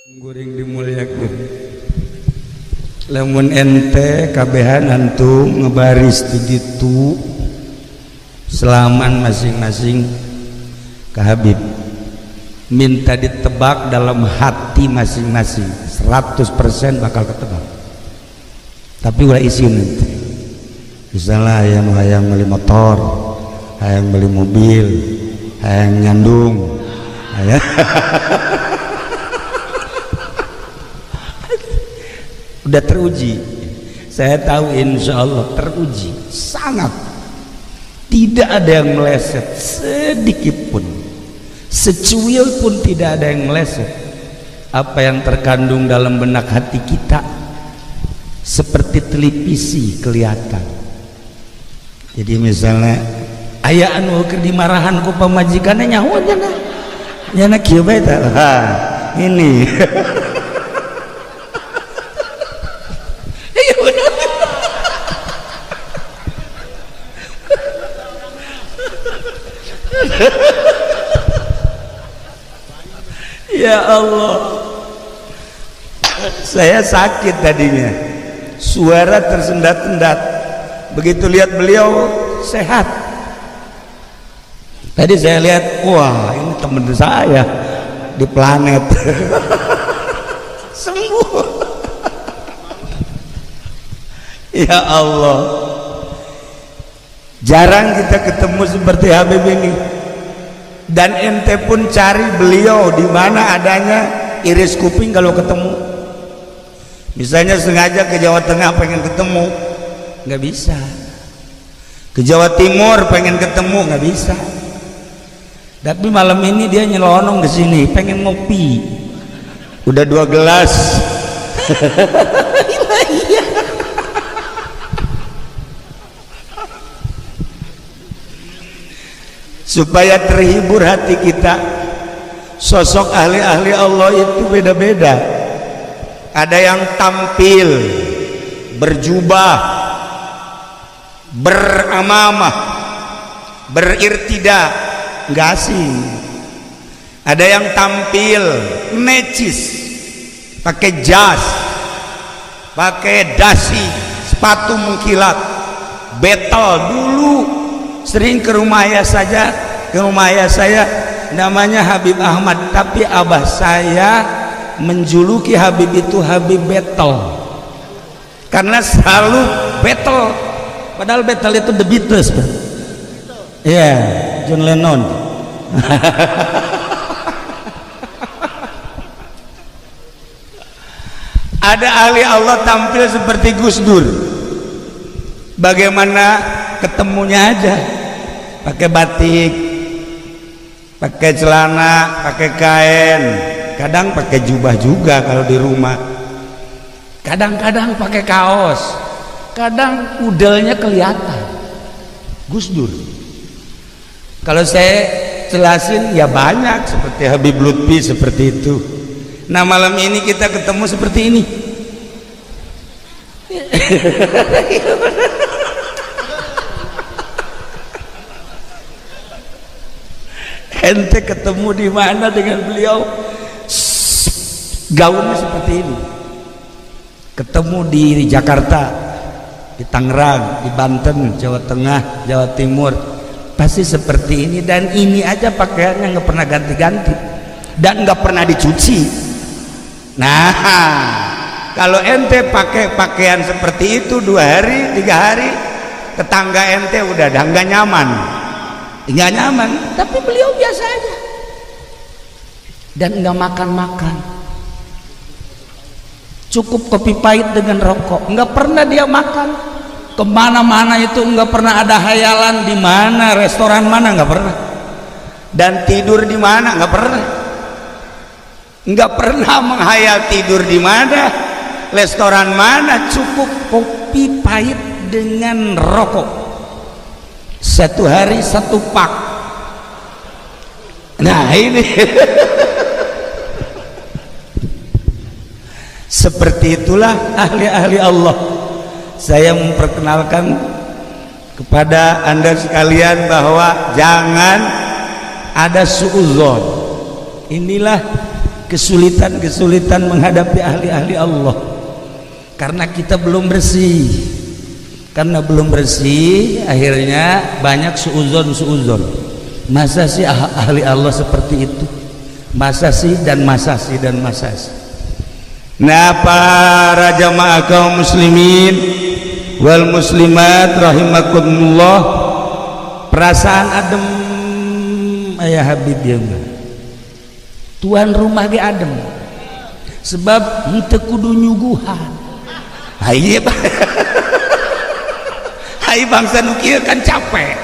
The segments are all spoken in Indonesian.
Guring dimuliakeun. Lamun ente kabehan antum ngebaris di ditu selaman masing-masing ke Habib, minta ditebak dalam hati masing-masing 100% bakal ketebak. Tapi ulah isi nanti misalnya hayang beli motor, hayang beli mobil, hayang nyandung, hayang udah teruji. Saya tahu insya Allah teruji sangat, tidak ada yang meleset sedikit pun, secuil pun tidak ada yang meleset. Apa yang terkandung dalam benak hati kita seperti televisi kelihatan. Jadi misalnya aya anu keur dimarahan ku pamajikanna nyaho nyana kieu bae tah ini ya Allah, saya sakit tadinya, suara tersendat-sendat. Begitu lihat beliau sehat, tadi saya lihat, wah ini teman saya di planet sembuh. Ya Allah, jarang kita ketemu seperti Habib ini. Dan ente pun cari beliau di mana adanya, iris kuping kalau ketemu. Misalnya sengaja ke Jawa Tengah pengen ketemu, nggak bisa. Ke Jawa Timur pengen ketemu, nggak bisa. Tapi malam ini dia nyelonong ke sini, pengen ngopi. Udah 2 gelas. Supaya terhibur hati kita. Sosok ahli-ahli Allah itu beda-beda. Ada yang tampil berjubah, beramamah, berirtida, nggak asing. Ada yang tampil necis, pakai jas, pakai dasi, sepatu mengkilat, betel. Dulu sering ke rumah ayah saya, namanya Habib Ahmad, tapi abah saya menjuluki Habib itu Habib Betel karena selalu betel, padahal betel itu The Beatles, ya John Lennon. Ada ahli Allah tampil seperti Gus Dur, bagaimana ketemunya aja, pakai batik, pakai celana, pakai kain, kadang pakai jubah juga kalau di rumah, kadang-kadang pakai kaos, kadang udelnya kelihatan. Gus Dur, kalau saya jelasin ya banyak, seperti Habib Lutfi seperti itu. Nah malam ini kita ketemu seperti ini. Ente ketemu di mana dengan beliau, gaunnya seperti ini. Ketemu di Jakarta, di Tangerang, di Banten, Jawa Tengah, Jawa Timur, pasti seperti ini. Dan ini aja pakaiannya nggak pernah ganti-ganti dan nggak pernah dicuci. Nah, kalau ente pakai pakaian seperti itu 2 hari, 3 hari, tetangga ente udah nggak nyaman. Nggak nyaman, tapi beliau biasa aja dan nggak makan-makan, cukup kopi pahit dengan rokok, nggak pernah dia makan. Kemana-mana itu nggak pernah ada hayalan di mana, restoran mana, nggak pernah. Dan tidur di mana, nggak pernah menghayal tidur di mana, restoran mana, cukup kopi pahit dengan rokok. 1 hari 1 pak. Nah ini seperti itulah ahli-ahli Allah. Saya memperkenalkan kepada anda sekalian bahwa jangan ada suudzon. Inilah kesulitan-kesulitan menghadapi ahli-ahli Allah karena kita belum bersih. Karena belum bersih akhirnya banyak suuzon. Masa sih ahli Allah seperti itu? Masa sih dan masa sih. Nah, para jamaah kaum muslimin wal muslimat rahimakumullah, perasaan adem aya Habib ya mah. Tuan rumah ge adem. Sebab henteu kudu nyuguhan. Haye hai bangsa nu kieu kan capek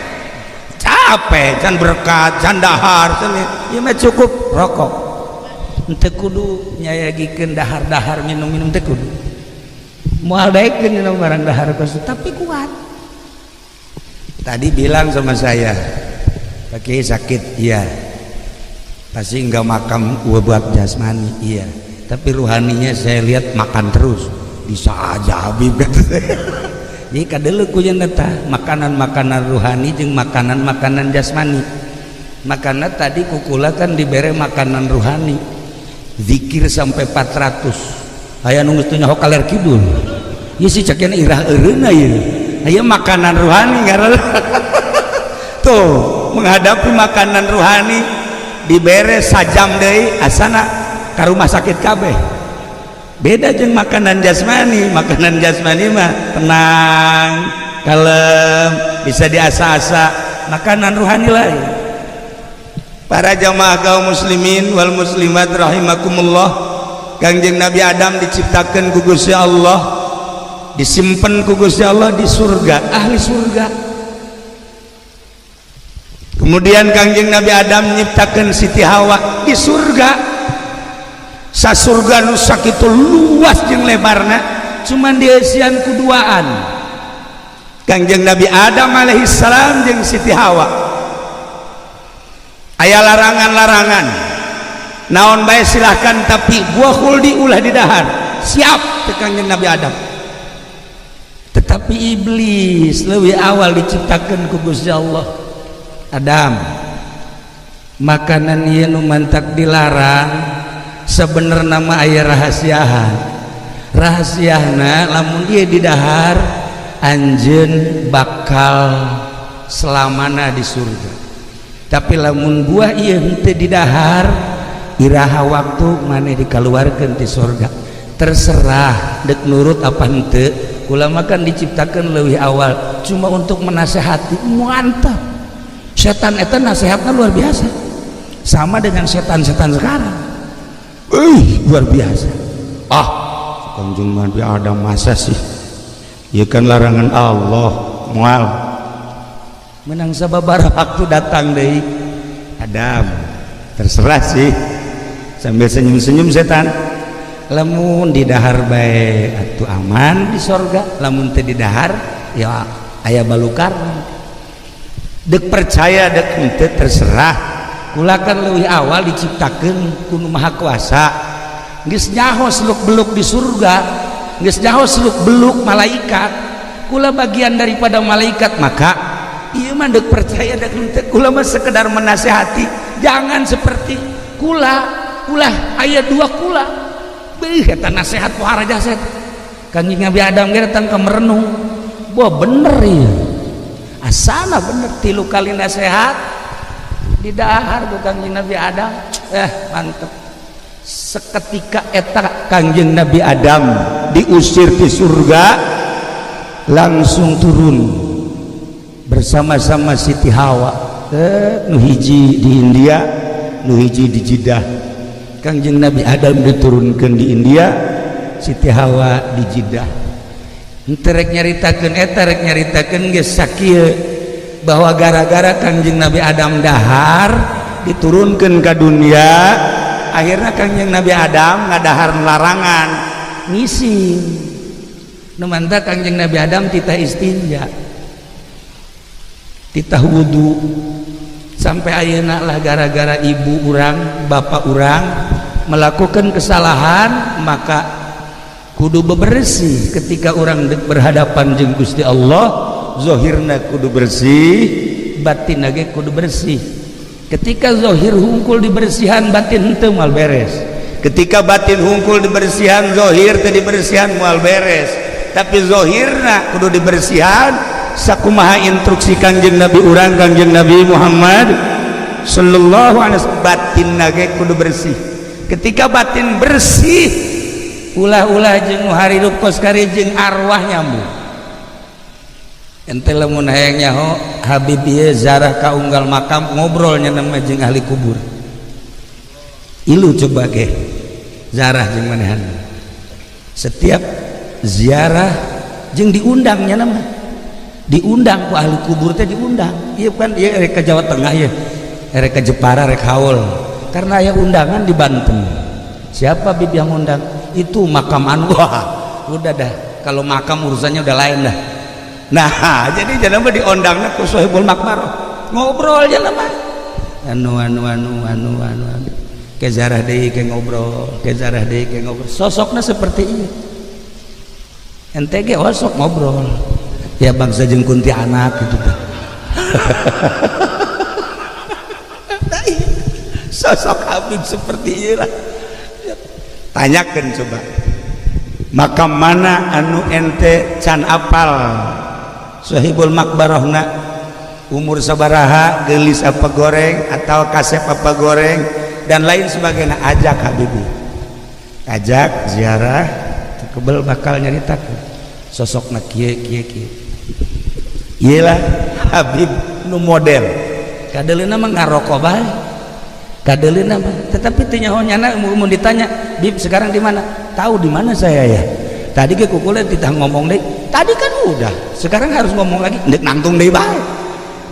can berkat can dahar ieu mah cukup rokok henteu kudu nyayagikeun dahar-dahar minum-minum teh kudu moal daekeun minum barang dahar tapi kuat. Tadi bilang sama saya Pak Kiai sakit, iya pasti enggak makan buat jasmani, iya tapi ruhaninya saya lihat makan terus bisa aja Habib kata saya. Jadi kadele kuyen eta makanan-makanan ruhani jeung makanan-makanan jasmani. Makana tadi kukula kan dibere makanan ruhani. Zikir sampai 400. Aya nu geus teu nyaho kaler kidul. Ieu si cakeun irah eureuna ieu. Aya makanan ruhani ngaranna. Tuh, menghadapi makanan ruhani dibere sajam deui asana ka rumah sakit kabeh. Beda jeung makanan jasmani mah tenang kalem bisa diasa-asa. Makanan ruhani lain. Para jamaah kaum muslimin wal muslimat rahimakumullah, Kangjeng Nabi Adam diciptakan ku Gusti Allah, disimpen ku Gusti Allah di surga, ahli surga. Kemudian Kangjeng Nabi Adam menciptakan Siti Hawa di surga. Sasurga nu sakitu luas jeung lebarna cuman dieusian ku duaan Kangjeng Nabi Adam alaihissalam jeung Siti Hawa. Aya larangan-larangan naon bae silahkan tapi buah khuldi ulah didahar siap teh Kangjeng Nabi Adam. Tetapi iblis leuwih awal diciptakeun ku Gusti Allah. Adam, makanan ieu nu mantak dilarang sebenarnya nama aya rahasiana lamun dia didahar anjeun bakal selamana di surga. Tapi lamun buah ieu henteu didahar iraha waktu maneh dikaluarkeun ti surga. Terserah dek nurut apa henteu. Kula makan diciptakeun leuwih awal cuma untuk menasehati. Mantap. Setan eta nasihatna luar biasa. Sama dengan setan-setan sekarang. Luar biasa. Kanjeng Nabi Adam masa sih ya kan larangan Allah mual menang sababaraha waktu datang deui Adam terserah sih sambil senyum-senyum setan. Lamun didahar bae atuh aman di sorga, lamun teu didahar ya aya balukar. Dek percaya dek henteu terserah. Kula kan leuwih awal diciptakeun ku Nu Maha Kuasa. Geus nyaho seluk-beluk di surga, geus nyaho seluk-beluk malaikat. Kula bagian daripada malaikat, maka ieu mah deuk percaya deuk henteu. Kula mah sekedar menasehati, jangan seperti kula. Ulah aya dua kula. Beuh eta nasihat poha raja set. Kanjeng Nabi Adam ge datang ka merenung. Wah bener ieu. Asana bener 3 kali nasihat didahar ku Kanjeng Nabi Adam. Mantep. Seketika eta Kanjeng Nabi Adam diusir di surga, langsung turun bersama-sama Siti Hawa. Nu hiji di India, nu hiji di Jeddah. Kanjeng Nabi Adam diturunkeun di India, Siti Hawa di Jeddah. Henteu rek nyaritakeun eta, rek nyaritakeun geus sakieu bahwa gara-gara Kanjeng Nabi Adam dahar diturunkan ke dunia, akhirnya Kanjeng Nabi Adam ngadahar larangan ngising. Nu mantap Kanjeng Nabi Adam titah istinja, titah wudu, sampai ayeuna lah gara-gara ibu urang bapak urang melakukan kesalahan maka kudu bebersih ketika orang berhadapan jeung Gusti Allah. Zohirna kudu bersih, batin lagi kudu bersih. Ketika zohir hungkul dibersihan, batin henteu mal beres. ketika batin hungkul dibersihan zohir teh dibersihan moal beres tapi zohirna kudu dibersihan sakumaha instruksi Kangjeng Nabi urang Kangjeng Nabi Muhammad sallallahu alaihi wasallam batin nage kudu bersih ketika batin bersih ulah-ulah jeung harirup kos kari jeung arwah nyambung ente lamun hayang nyaho Habib ieu zarah ka unggal makam ngobrolnya nama jeung ahli kubur ilu coba ge zarah jeung manehan setiap ziarah jeung diundangnya nama diundang ku ahli kubur teh diundang ieu kan ieu rek ka Jawa Tengah ieu rek ka Jepara rek haul karena aya undangan di Banten siapa Bib yang undang itu makam anu wah udah dah kalau makam urusannya udah lain dah nah jadi jangan diundangnya ku Sohibul Makmaroh ngobrol aja mah anu ke zarah deui ke ngobrol ke zarah deui ke ngobrol sosoknya seperti ini ente ge sok ngobrol ya bangsa jeung kuntilanak gitu teh sosok Habib seperti inilah tanyakan coba makam mana anu ente can apal Sohibul Makbarohna umur sabaraha gelis apa goreng atau kasep apa goreng dan lain sebagainya ajak Habibi ajak ziarah kebel bakal nyaritakeun sosokna kieu iyalah Habib nu model kadeleuna mah ngaroko bae kadeleuna mah tetapi teu nyaho-nyana mun ditanya Bib sekarang di mana tahu di mana saya ya tadi ke kukuleun ditah ngomong deui tadi kan udah sekarang harus ngomong lagi ndek nangtung deui bae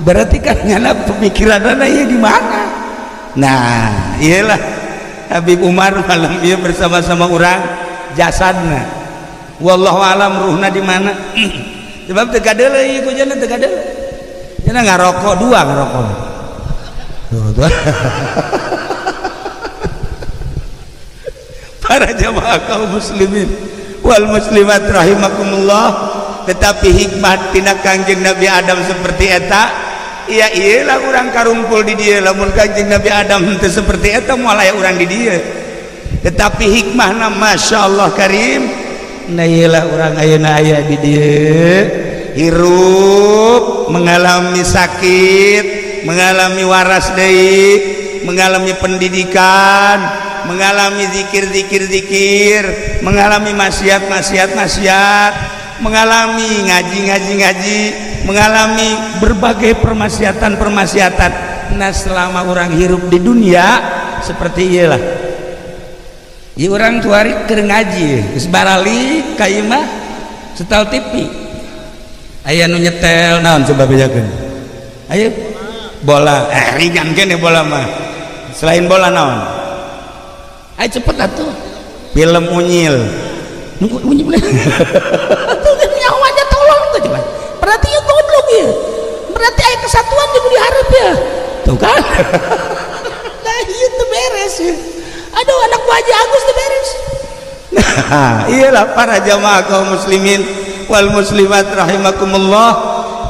berarti kan nyana pemikiranna ieu di mana nah iyalah Habib Umar malam ieu bersama-sama urang jasadna wallahu alam ruhna di mana sebab teu gadeuleuy ieu kujana teu gadeuleuy cenah ngarokok dua ngarokok tuh para jamaah kaum muslimin wal muslimat rahimakumullah tetapi hikmah tina Kangjeng Nabi Adam seperti eta iya iyalah urang karumpul di dieu lamun Kangjeng Nabi Adam teu seperti eta moal aya urang di dieu tetapi hikmahna masyaallah karim nah iyalah urang ayeuna aya di dieu hirup mengalami sakit mengalami waras deui mengalami pendidikan mengalami zikir mengalami maksiat mengalami ngaji mengalami berbagai permaksiatan nah selama orang hirup di dunia seperti iyalah ieu urang tuari keur ngaji geus barali ka ieu mah setel TV aya nu nyetel naon coba bejakeun ayo bola ringan kene bola mah selain bola naon ayo cepet atuh film unyil unyil nyawa aja tolong tuh cuman berarti ya goblok ya berarti aya kesatuan di budi hareup ya tuh kan nah ieu teu beres ya aduh anak wajah Agus teu beres nah iyalah para jamaah kaum muslimin wal muslimat rahimakumullah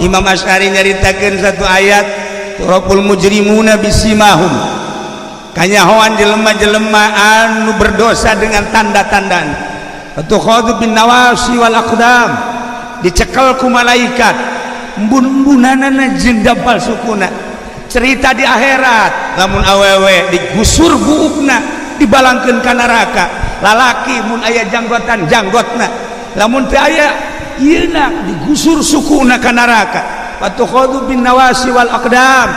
Imam Asy'ari nyaritakeun satu ayat turapul mujrimuna bisimahum kanyahoan jelema-jelema anu berdosa dengan tanda-tanda atukhadhu bin nawasi wal aqdam dicekel ku malaikat embun-embunanana jeung dampal sukuna cerita di akhirat lamun awewe digusur buukna dibalangkeun ka neraka lalaki mun aya janggotan janggotna lamun teu aya ieuna digusur sukuna ka neraka atukhadhu bin nawasi wal aqdam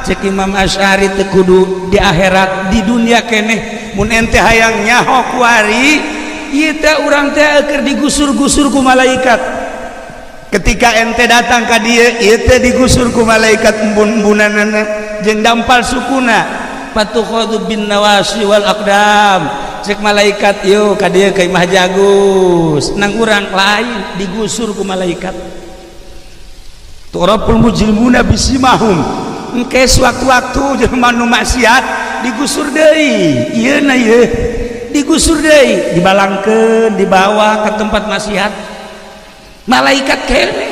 cek Imam Asy'ari teu kudu di akhirat di dunia keneh mun ente hayang nyaho ku ari ieu teh urang teh keur digusur-gusur ku malaikat ketika ente datang ka dieu ieu teh digusur ku malaikat embun-embunanana jeung dampal sukuna fatukhadhu bin nawasi wal aqdam cek malaikat yo ka dieu ka Imah Jagus nang urang lain digusur ku malaikat turapul mujrimuna bisimahum engke sewaktu-waktu jelema nu maksiat digusur deui ieuna ieu digusur deui dibalangkeun dibawa ke tempat maksiat malaikat keneh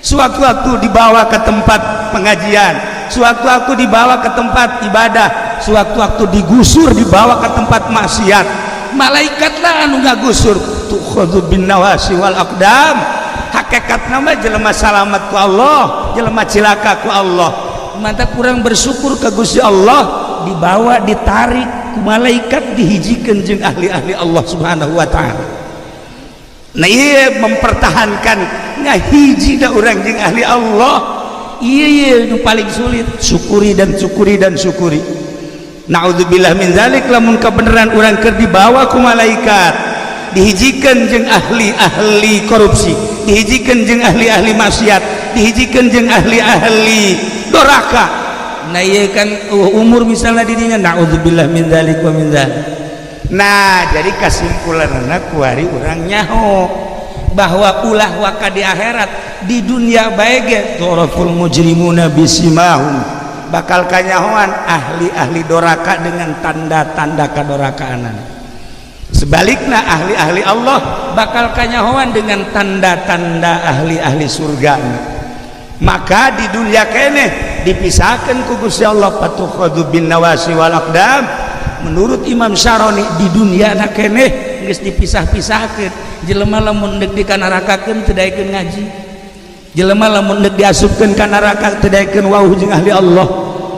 sewaktu-waktu dibawa ke tempat pengajian sewaktu-waktu dibawa ke tempat ibadah sewaktu-waktu digusur dibawa ke tempat maksiat, malaikatlah anu ngagusur tukhadhu bin nawasi wal aqdam. Hakikat nama jelema salamat ku Allah, jelema cilaka ku Allah. Mantap kurang bersyukur ka Gusti Allah, dibawa ditarik ku malaikat dihijikeun jeung ahli-ahli Allah Subhanahu wa taala. Nah ieu mempertahankan ngahiji da urang jeung ahli Allah. Ieu nu paling sulit, syukuri dan syukuri dan syukuri. Naudzubillah min zalik, lamun kebenaran urang keur dibawa ku malaikat, dihijikeun jeung ahli-ahli korupsi, dihijikeun jeung ahli-ahli maksiat, dihijikeun jeung ahli-ahli doraka. Nah ieu kan umur misalnya di dinya, naudzubillah min zalik wa min zalik. Nah jadi kesimpulanna kuari urang nyaho bahwa ulah waka di akhirat, di dunia bae ge turaful mujrimuna bisimahum, bakal kanyahoan ahli-ahli doraka dengan tanda-tanda kadorakaana. Sebaliknya ahli-ahli Allah bakal kanyahoan dengan tanda-tanda ahli-ahli surga. Maka di dunia kene dipisahkan ku Gusti Allah, fatukhadhu bin nawasi wal aqdam. Menurut Imam Syaroni di dunia na kene geus dipisah-pisahkeun. Jelema lamun deuk dikanarakakeun teu daekeun ngaji, jelema lamun deuk diasupkeun ka neraka teu daekeun wauh jeung ahli Allah,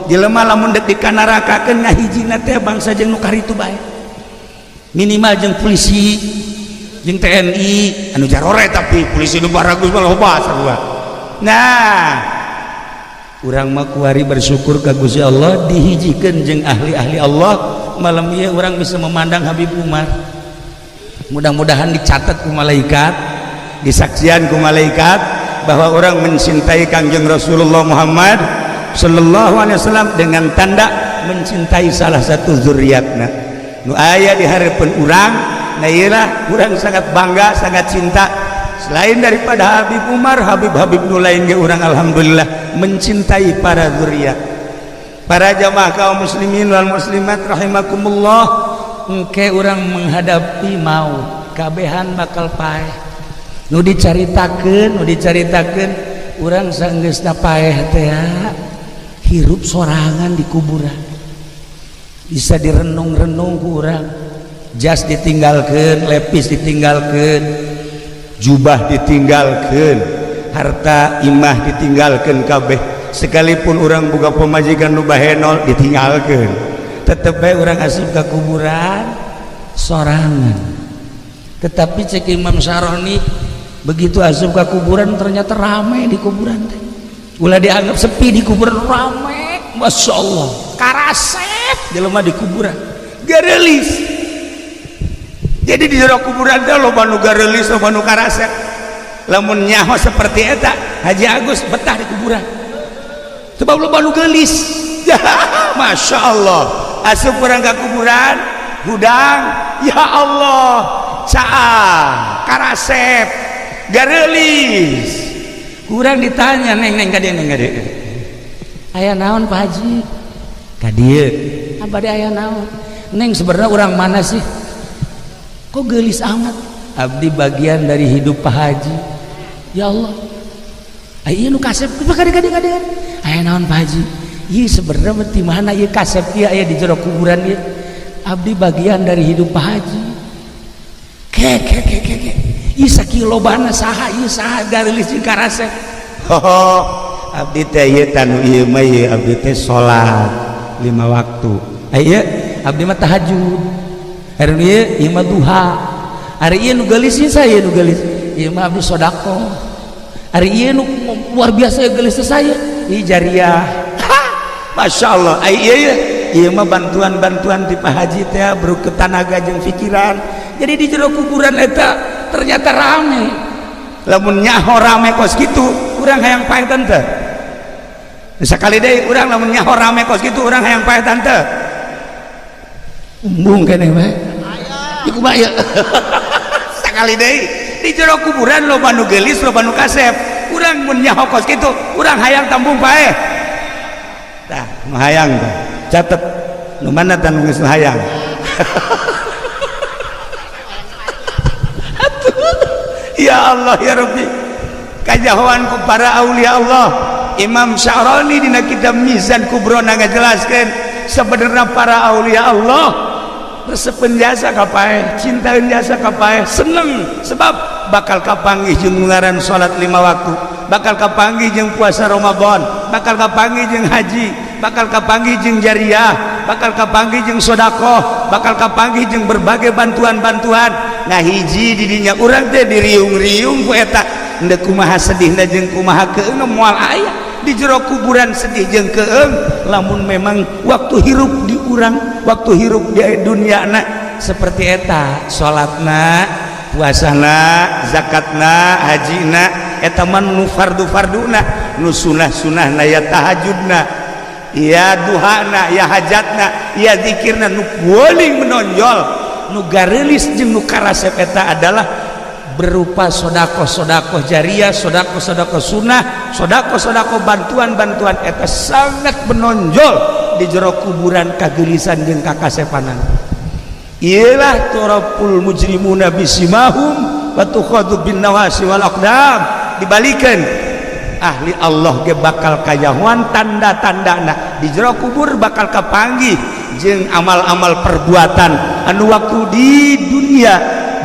jelema lamun deuk dikanarakakeun ngahijina teh bangsa jeung nu karitu bae, minimal jeung polisi jeung TNI anu jarore, tapi polisi nu baragus mah loba sarua. Nah urang mah kuari bersyukur ka Gusti Allah dihijikeun jeung ahli-ahli Allah. Malam ieu urang bisa memandang Habib Umar, mudah-mudahan dicatat ku malaikat, disaksian ku malaikat bahwa orang mencintai Kangjeng Rasulullah Muhammad sallallahu alaihi wasallam dengan tanda mencintai salah satu zuriatna nu aya di hareupeun urang. Nah iyalah urang sangat bangga, sangat cinta. Selain daripada Habib Umar, Habib-habib nu lain ge urang alhamdulillah mencintai para zuriat. Para jamaah kaum muslimin wal muslimat rahimakumullah, engke urang menghadapi maut kabehan bakal paeh. Nu dicaritakeun urang saenggeusna paeh teh hirup sorangan di kuburan. Bisa direnung-renung ku urang. Jas ditinggalkeun, lepis ditinggalkeun, jubah ditinggalkeun, harta imah ditinggalkeun kabeh. Sekalipun orang boga pemajikan nu bahenol ditinggalkeun, tetep bae urang asup ka kuburan sorangan. Tetapi cek Imam Syaroni, begitu asup ka kuburan ternyata ramai di kuburan teh. Ulah dianggap sepi di kuburan, ramai, masya Allah, karasep jelema di kuburan, garelis. Jadi di jero kuburan teh loba nu garelis, loba nu karasep. Lamun nyaho seperti eta, Haji Agus betah di kuburan. Sebab lo baru gelis. Masya Allah, asup orang ke kuburan gudang, ya Allah, caah karasep garelis. Kurang ditanya, neng kadieu aya naon Pak Haji kadieu abadi aya naon neng, sebenarnya orang mana sih kok gelis amat? Abdi bagian dari hidup Pak Haji. Ya Allah, ayo nu kasep kade aya naon Pak Haji? Ieu sebenarnya di mana ieu kasep ieu aya di jero kuburan ieu. Abdi bagian dari hidup Pak Haji. Ke. Ieu sakilobana saha ieu saha garelis jeung karasep. Abdi teh ieu tanu ieu mah ieu abdi teh salat 5 waktu. Aya abdi mah tahajud. Hari ieu mah duha. Hari ieu nu geulis ieu saya nu geulis. Ieu mah abdi sedekah. Hari ieu nu luar biasa geulis saya. Ieu jariah. Masya Allah. Ieu mah bantuan-bantuan ti Pak Haji teh berupa tenaga jeung pikiran. Jadi di jero kuburan eta ternyata rame. Lamun nyaho rame kos kitu, urang hayang paetan teh. Sakali deui urang lamun nyaho rame kos kitu, urang hayang paetan teh. Umbung keneh bae. Iku bae. Sakali deui di jero kuburan loba nu geulis, loba nu kasep. Urang mun nyaho kos kitu, urang hayang tambung paeh. Tah, nu hayang teh. Catet nu mana teh nu geus hayang. Ya Allah ya Rabbi, kajahoan ku para aulia Allah. Imam Syaroni dina kitab Mizan Kubro ngajelaskeun sebenarnya para aulia Allah resepen jasa kapae, cintain jasa kapae, seneng sebab bakal kapanggih jeung ngaran salat 5 waktu, bakal kapanggih jeung puasa Ramadan, bakal kapanggih jeung haji, bakal kapanggih jeung jariah, bakal kapanggih jeung sedekah, bakal kapanggih jeung berbagai bantuan-bantuan. Nah hiji di dinya urang teh diriung-riung ku eta endeu kumaha sedihna jeung kumaha keung moal aya di jero kuburan sedih jeung keung lamun memang waktu hirup di urang, waktu hirup di dunia na seperti eta salatna, puasana, zakatna, hajina eta man nu fardu-farduna, nu sunah-sunahna ya tahajudna, ya duhana, ya hajatna, ya zikirna nu paling menonjol nu garelis jeung nu karasep eta adalah berupa sodako-sodako jariah, sodako-sodako sunnah, sodako-sodako bantuan-bantuan eta sangat menonjol di jero kuburan kagelisan jeung kakasepanan. Ialah turapul mujrimuna bisimahum wa tukhadhu bin nawasi wal aqdam. Dibalikeun ahli Allah ge bakal kayahuan tanda-tandana di jero kubur bakal kapanggih jeung amal-amal perbuatan anu waktu di dunia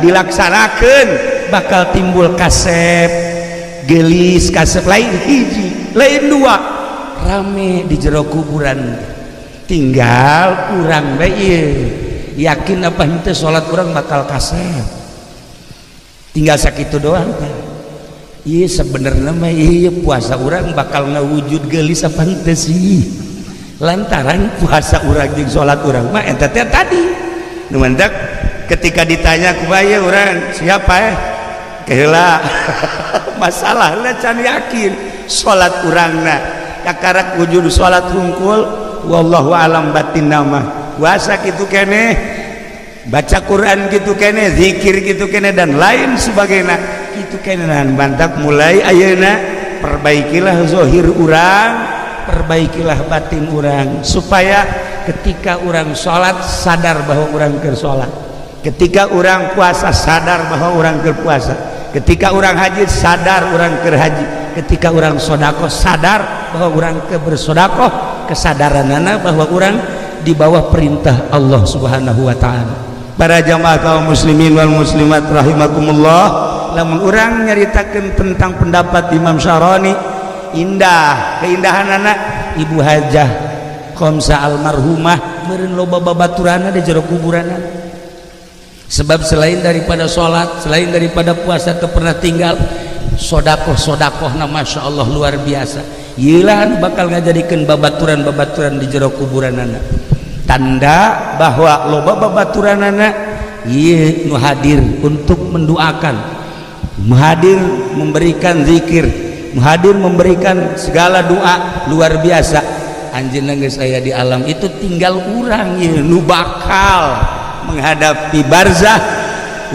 dilaksanakeun bakal timbul kasep gelis, kasep lain hiji lain dua rame di jero kuburan. Tinggal urang bae yakin apa henteu salat urang bakal kasep, tinggal sakitu doang teh. Ieu sebenarnya mah ieu puasa urang bakal ngawujud gelis apa henteu sih, lantaran puasa urang jeung salat urang mah eta teh tadi nu mendak ketika ditanya ku bae urang siapa keheula masalahna can yakin salat urangna kakarak wujud salat hungkul wallahu alam batin nama puasa kitu keneh, baca Quran kitu keneh, zikir kitu keneh dan lain sebagainya kitu keneh. Bantak mulai ayeuna perbaikilah zahir urang, perbaikilah batin urang supaya ketika urang salat sadar bahwa urang keur salat, ketika urang puasa sadar bahwa urang keur puasa, ketika orang haji sadar orang keur haji, ketika orang sodako sadar bahwa orang keur bersodako, kesadaranana bahwa orang di bawah perintah Allah Subhanahu wa taala. Para jamaah kaum muslimin wal muslimat rahimakumullah, lamun urang nyaritakeun tentang pendapat Imam Syarani indah keindahanana Ibu Hajah Khamsah almarhumah meureun loba babaturanna di jero kuburanna. Sebab selain daripada sholat, selain daripada puasa itu pernah tinggal sodakoh-sodakohna masya Allah luar biasa. Yilah bakal ngajadikeun babaturan-babaturan di jero kuburanana. Tanda bahwa loba babaturanana ieu nu hadir untuk mendoakan, hadir memberikan zikir, hadir memberikan segala doa luar biasa. Anjeunna geus aya di alam itu tinggal urang ieu nu bakal menghadapi barzah,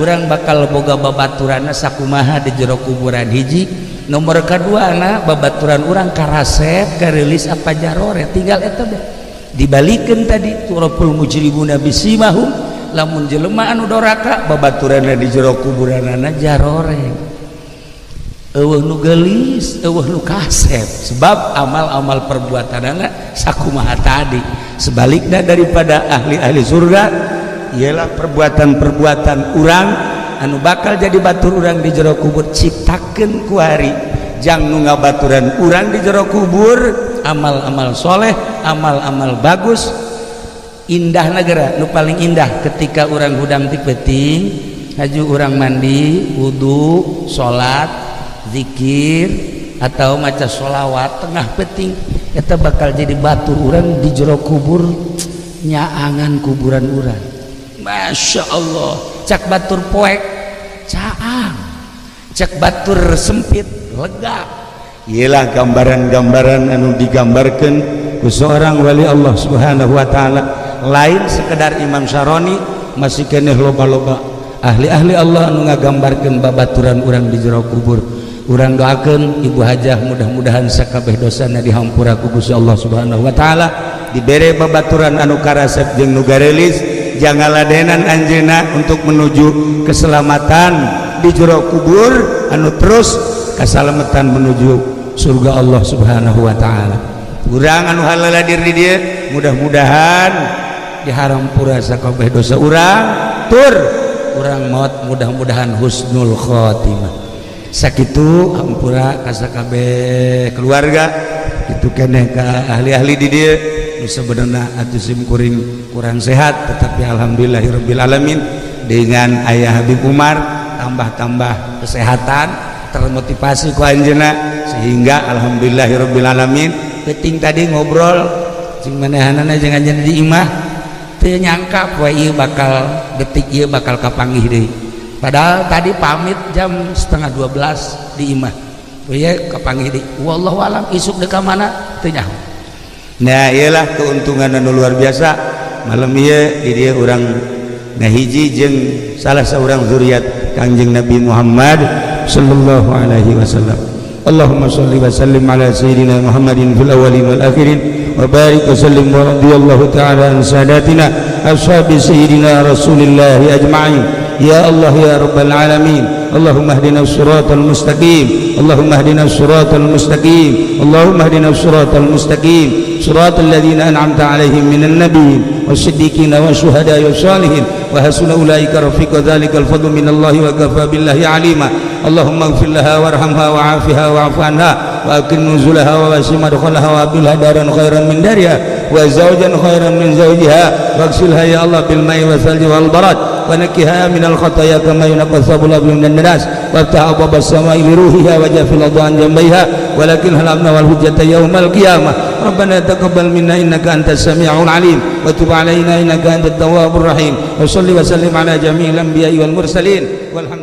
urang bakal boga babaturanna sakumaha di jero kuburan. Hiji nomor kaduana babaturan urang karasep karilis apa jarore tinggal eta deh dibalikeun tadi turapul mujrimuna bisimahum, lamun jelema anu doraka babaturanna di jero kuburanna jarore eueuh nu geulis eueuh nu kasep sebab amal-amal perbuatanna sakumaha tadi. Sebaliknya daripada ahli-ahli surga ialah perbuatan-perbuatan urang anu bakal jadi batur urang di jero kubur. Ciptakeun ku hari jang nu ngabaturan urang di jero kubur amal-amal soleh, amal-amal bagus. Indah negara nu paling indah ketika urang hudang ti peuting haju urang mandi wudu salat zikir atau maca sholawat tengah peuting eta bakal jadi batur urang di jero kubur nyaangan kuburan urang. Masya Allah, cak batur poek caang, cak batur sempit lega. Ialah gambaran-gambaran anu digambarkan ku seorang wali Allah Subhanahu wa taala. Lain sekedar Imam Syarani, masih keneh loba-loba ahli-ahli Allah anu ngagambarkeun babaturan urang di jero kubur. Urang doakeun Ibu Hajah mudah-mudahan sakabeh dosana dihampura ku Gusti Allah Subhanahu wa taala, dibere babaturan anu karasep jeung nu garelis, jangan ladenan anjeuna untuk menuju keselamatan di jero kubur anu terus keselamatan menuju surga Allah Subhanahu wa taala. Urang anu halal hadir di dieu mudah-mudahan dihampura sakabeh dosa urang tur urang maut mudah-mudahan husnul khotimah sakitu hampura ka sakabeh keluarga kitu keneh ka ahli-ahli di dieu nu sebenarnya atuh sim kuring kurang sehat tetapi alhamdulillahirabbil alamin dengan Ayah Habib Umar tambah-tambah kesehatan termotivasi ku anjeunna sehingga alhamdulillahirabbil alamin penting tadi ngobrol sing manehanana jeung anjeunna di imah teu nyangka poe ieu bakal detik ieu bakal kapanggih deui padahal tadi pamit jam 11:30 di imah poe kapanggih deui wallahu alam isuk deka mana teu nyaho. Nah iyalah keuntungan anu luar biasa malam ieu di dieu urang ngahiji jeung salah seorang zuriat Kangjeng Nabi Muhammad sallallahu alaihi wasallam. Allahumma shalli wa sallim ala sayyidina Muhammadin fil awwalin wal akhirin wa barik wa sallim wa radiyallahu ta'ala an sadatina ashabi sayyidina Rasulillah ajma'in. Ya Allah ya rabbal alamin. Allahumma hdina as-siratal mustaqim. Allahumma hdina as-siratal mustaqim. Allahumma hdina as-siratal mustaqim. Siratal ladzina an'amta 'alaihim minan nabiyyin was-siddiqin wasyuhada'i wassalihin wa hasuna ulaika rafiqa dzalikal fadlu minallahi wa kafa billahi 'alima. Allahumma ighfir laha warhamha wa'afiha wa'fu anha wa aqim nuzulaha wa wasi' madkhalaha wa abilha daran khairan min dariha wa zawjan khairan min zawjiha waghsilha ya Allah bil ma'i wal thalji wal barad wa nakkiha minal khataaya kama yunqqa thawbul abyad minan nas waftah abwaabas samaa'i li ruhiha wa jafil adhan jambayha walakin halamna wal hujjata yaumal qiyamah. Rabbana taqabbal minna innaka antas samiul alim wa tub alaina innaka antat tawwabur rahim wa shalli wa sallim ala jami'il anbiya'i wal mursalin walhamdulillah.